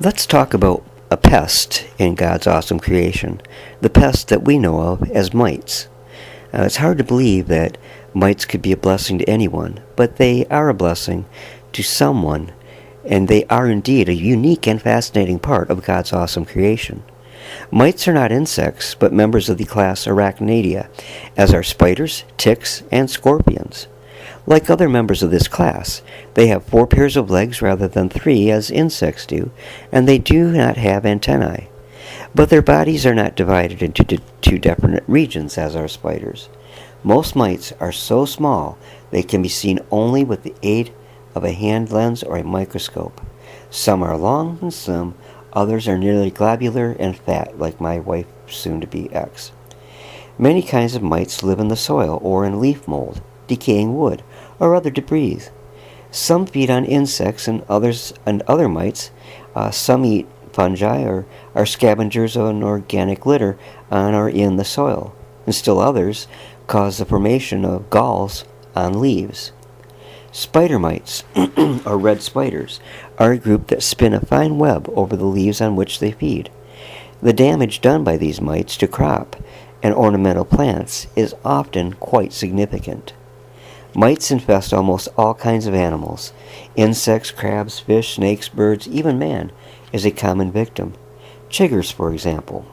Let's talk about a pest in God's awesome creation, the pest that we know of as mites. It's hard to believe that mites could be a blessing to anyone, but they are a blessing to someone, and they are indeed a unique and fascinating part of God's awesome creation. Mites are not insects, but members of the class Arachnidia, as are spiders, ticks, and scorpions. Like other members of this class, they have 4 pairs of legs rather than 3 as insects do, and they do not have antennae. But their bodies are not divided into 2 different regions as are spiders. Most mites are so small they can be seen only with the aid of a hand lens or a microscope. Some are long and slim, others are nearly globular and fat, like my wife, soon-to-be ex. Many kinds of mites live in the soil or in leaf mold, decaying wood, or other debris. Some feed on insects and other mites. Some eat fungi or are scavengers of an organic litter on or in the soil, and still others cause the formation of galls on leaves. Spider mites, or red spiders, are a group that spin a fine web over the leaves on which they feed. The damage done by these mites to crop and ornamental plants is often quite significant. Mites infest almost all kinds of animals. Insects, crabs, fish, snakes, birds, even man is a common victim. Chiggers, for example.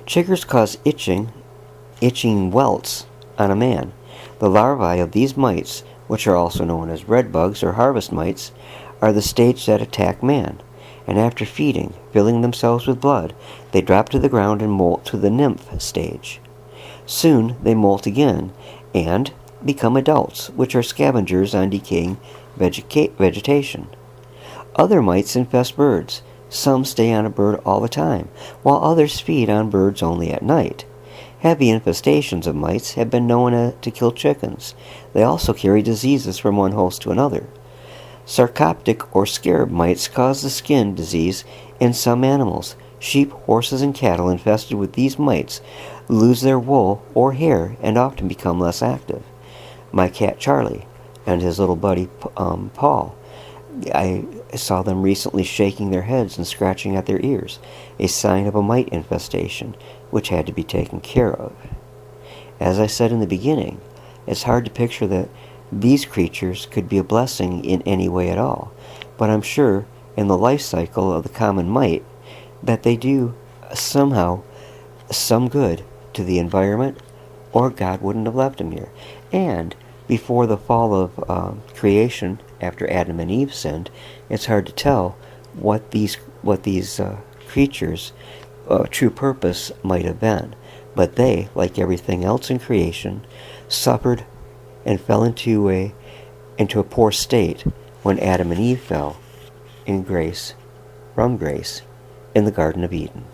Chiggers cause itching welts on a man. The larvae of these mites, which are also known as red bugs or harvest mites, are the stage that attack man, and after feeding, filling themselves with blood, they drop to the ground and molt to the nymph stage. Soon they molt again and become adults, which are scavengers on decaying vegetation. Other mites infest birds. Some stay on a bird all the time, while others feed on birds only at night. Heavy infestations of mites have been known to kill chickens. They also carry diseases from one host to another. Sarcoptic or scarab mites cause the skin disease in some animals. Sheep, horses, and cattle infested with these mites lose their wool or hair and often become less active. My cat Charlie and his little buddy Paul, I saw them recently shaking their heads and scratching at their ears, a sign of a mite infestation, which had to be taken care of. As I said in the beginning, it's hard to picture that these creatures could be a blessing in any way at all, but I'm sure in the life cycle of the common mite that they do somehow some good to the environment, or God wouldn't have left them here. And before the fall of creation, after Adam and Eve sinned, it's hard to tell what these creatures' true purpose might have been. But they, like everything else in creation, suffered and fell into a poor state when Adam and Eve fell from grace, in the Garden of Eden.